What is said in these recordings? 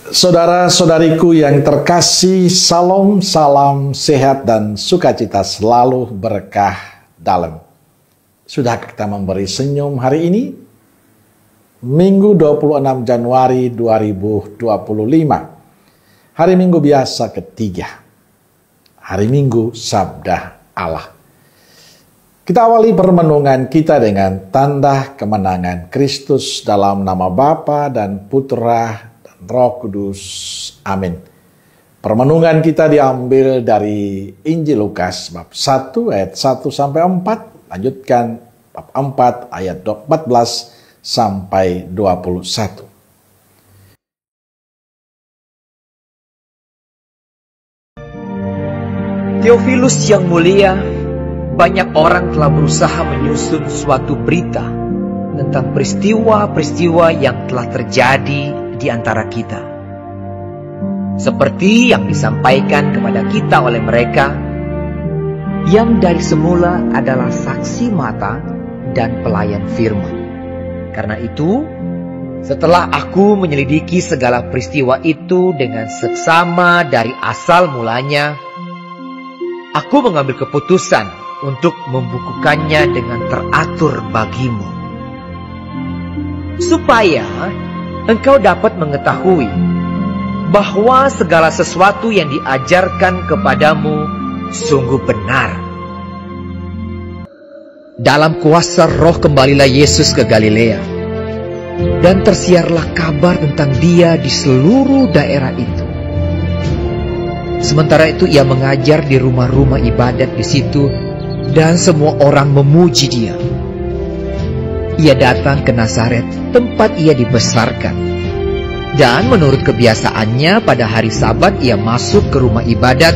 Saudara-saudariku yang terkasih, salam, salam sehat dan sukacita selalu berkah dalam. Sudah kita memberi senyum hari ini? Minggu 26 Januari 2025. Hari Minggu biasa ketiga. Hari Minggu Sabda Allah. Kita awali permenungan kita dengan tanda kemenangan Kristus dalam nama Bapa dan Putra Roh Kudus. Amin. Permenungan kita diambil dari Injil Lukas bab 1 ayat 1 sampai 4, lanjutkan bab 4 ayat 14 sampai 21. Theophilus yang mulia, banyak orang telah berusaha menyusun suatu berita tentang peristiwa-peristiwa yang telah terjadi di antara kita, seperti yang disampaikan kepada kita oleh mereka yang dari semula adalah saksi mata dan pelayan firman. Karena itu, setelah aku menyelidiki segala peristiwa itu dengan seksama dari asal mulanya, aku mengambil keputusan untuk membukukannya dengan teratur bagimu, supaya engkau dapat mengetahui bahwa segala sesuatu yang diajarkan kepadamu sungguh benar. Dalam kuasa Roh kembalilah Yesus ke Galilea, dan tersiarlah kabar tentang Dia di seluruh daerah itu. Sementara itu ia mengajar di rumah-rumah ibadat di situ, dan semua orang memuji Dia. Ia datang ke Nazaret, tempat ia dibesarkan. Dan menurut kebiasaannya pada hari Sabat ia masuk ke rumah ibadat,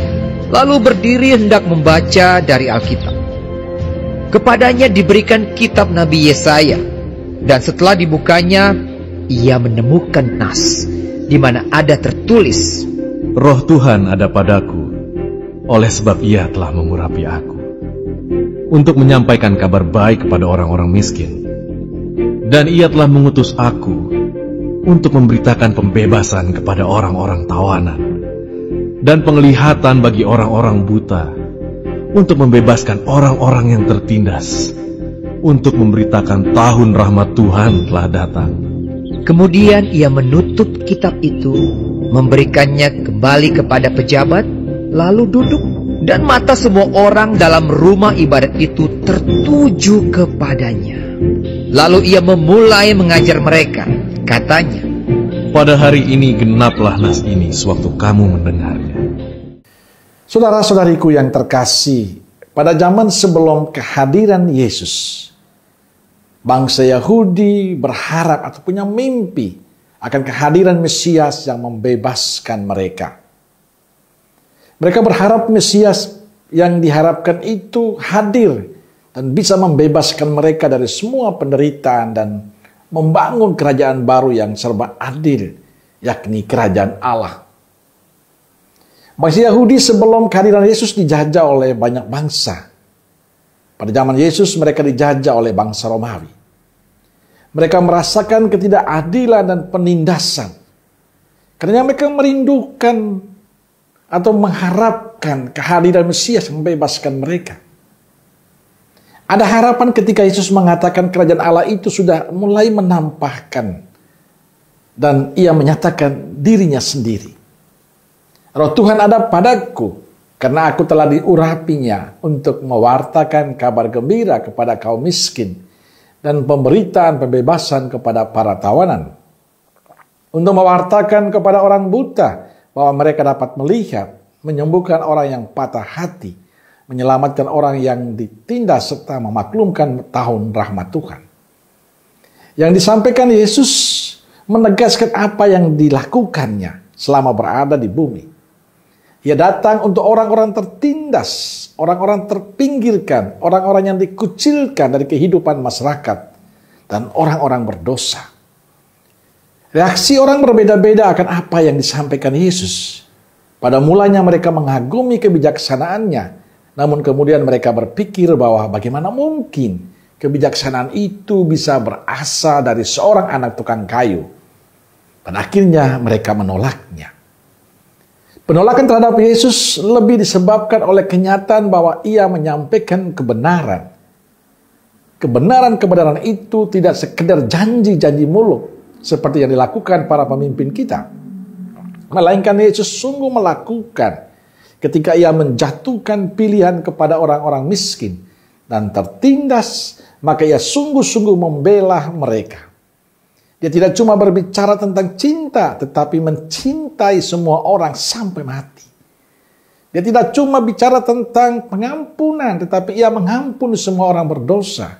lalu berdiri hendak membaca dari Alkitab. Kepadanya diberikan kitab Nabi Yesaya, dan setelah dibukanya, ia menemukan nas, di mana ada tertulis, Roh Tuhan ada padaku, oleh sebab Ia telah mengurapi aku, untuk menyampaikan kabar baik kepada orang-orang miskin. Dan Ia telah mengutus aku untuk memberitakan pembebasan kepada orang-orang tawanan dan penglihatan bagi orang-orang buta, untuk membebaskan orang-orang yang tertindas, untuk memberitakan tahun rahmat Tuhan telah datang. Kemudian ia menutup kitab itu, memberikannya kembali kepada pejabat, lalu duduk, dan mata semua orang dalam rumah ibadat itu tertuju kepadanya. Lalu ia memulai mengajar mereka. Katanya, pada hari ini genaplah nas ini sewaktu kamu mendengarnya. Saudara-saudariku yang terkasih, pada zaman sebelum kehadiran Yesus, bangsa Yahudi berharap atau punya mimpi akan kehadiran Mesias yang membebaskan mereka. Mereka berharap Mesias yang diharapkan itu hadir dan bisa membebaskan mereka dari semua penderitaan dan membangun kerajaan baru yang serba adil, yakni kerajaan Allah. Bangsa Yahudi sebelum kehadiran Yesus dijajah oleh banyak bangsa. Pada zaman Yesus mereka dijajah oleh bangsa Romawi. Mereka merasakan ketidakadilan dan penindasan, karena mereka merindukan atau mengharapkan kehadiran Mesias yang membebaskan mereka. Ada harapan ketika Yesus mengatakan kerajaan Allah itu sudah mulai menampakkan, dan ia menyatakan dirinya sendiri. Roh Tuhan ada padaku, karena aku telah diurapinya untuk mewartakan kabar gembira kepada kaum miskin, dan pemberitaan pembebasan kepada para tawanan, untuk mewartakan kepada orang buta bahwa mereka dapat melihat, menyembuhkan orang yang patah hati, menyelamatkan orang yang ditindas, serta memaklumkan tahun rahmat Tuhan. Yang disampaikan Yesus menegaskan apa yang dilakukannya selama berada di bumi. Ia datang untuk orang-orang tertindas, orang-orang terpinggirkan, orang-orang yang dikucilkan dari kehidupan masyarakat, dan orang-orang berdosa. Reaksi orang berbeda-beda akan apa yang disampaikan Yesus. Pada mulanya mereka mengagumi kebijaksanaannya, namun kemudian mereka berpikir bahwa bagaimana mungkin kebijaksanaan itu bisa berasal dari seorang anak tukang kayu. Dan akhirnya mereka menolaknya. Penolakan terhadap Yesus lebih disebabkan oleh kenyataan bahwa ia menyampaikan kebenaran. Kebenaran-kebenaran itu tidak sekedar janji-janji mulut seperti yang dilakukan para pemimpin kita. Melainkan Yesus sungguh melakukan ketika ia menjatuhkan pilihan kepada orang-orang miskin dan tertindas, maka ia sungguh-sungguh membela mereka. Dia tidak cuma berbicara tentang cinta, tetapi mencintai semua orang sampai mati. Dia tidak cuma bicara tentang pengampunan, tetapi ia mengampuni semua orang berdosa.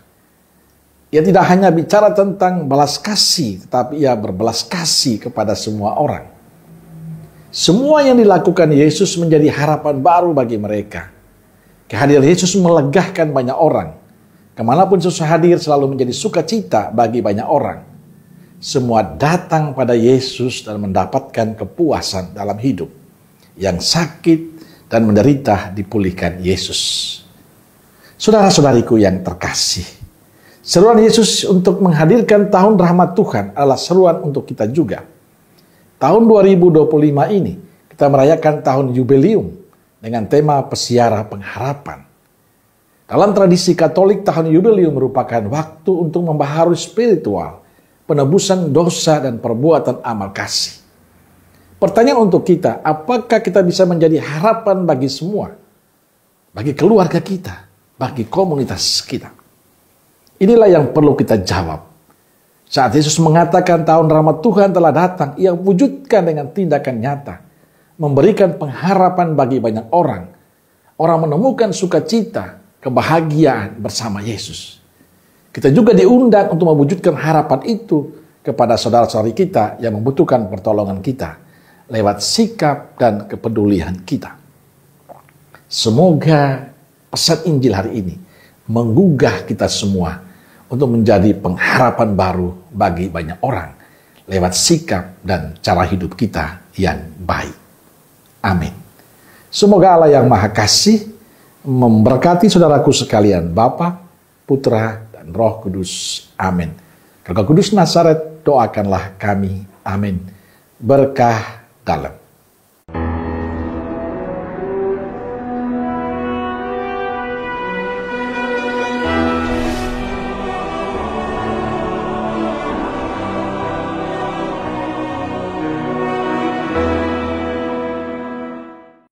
Ia tidak hanya bicara tentang balas kasih, tetapi ia berbelas kasih kepada semua orang. Semua yang dilakukan Yesus menjadi harapan baru bagi mereka. Kehadiran Yesus melegakan banyak orang. Kemanapun Yesus hadir selalu menjadi sukacita bagi banyak orang. Semua datang pada Yesus dan mendapatkan kepuasan dalam hidup. Yang sakit dan menderita dipulihkan Yesus. Saudara-saudariku yang terkasih, seruan Yesus untuk menghadirkan tahun rahmat Tuhan adalah seruan untuk kita juga. Tahun 2025 ini kita merayakan tahun jubileum dengan tema Pesiara Pengharapan. Dalam tradisi Katolik, tahun jubileum merupakan waktu untuk membaharui spiritual, penebusan dosa dan perbuatan amal kasih. Pertanyaan untuk kita, apakah kita bisa menjadi harapan bagi semua? Bagi keluarga kita, bagi komunitas kita. Inilah yang perlu kita jawab. Saat Yesus mengatakan tahun rahmat Tuhan telah datang, ia wujudkan dengan tindakan nyata. Memberikan pengharapan bagi banyak orang. Orang menemukan sukacita, kebahagiaan bersama Yesus. Kita juga diundang untuk mewujudkan harapan itu kepada saudara-saudari kita yang membutuhkan pertolongan kita lewat sikap dan kepedulian kita. Semoga pesan Injil hari ini menggugah kita semua untuk menjadi pengharapan baru bagi banyak orang lewat sikap dan cara hidup kita yang baik. Amin. Semoga Allah yang Maha Kasih memberkati saudaraku sekalian, Bapa, Putra, dan Roh Kudus. Amin. Roh Kudus Nazaret, doakanlah kami. Amin. Berkah dalam.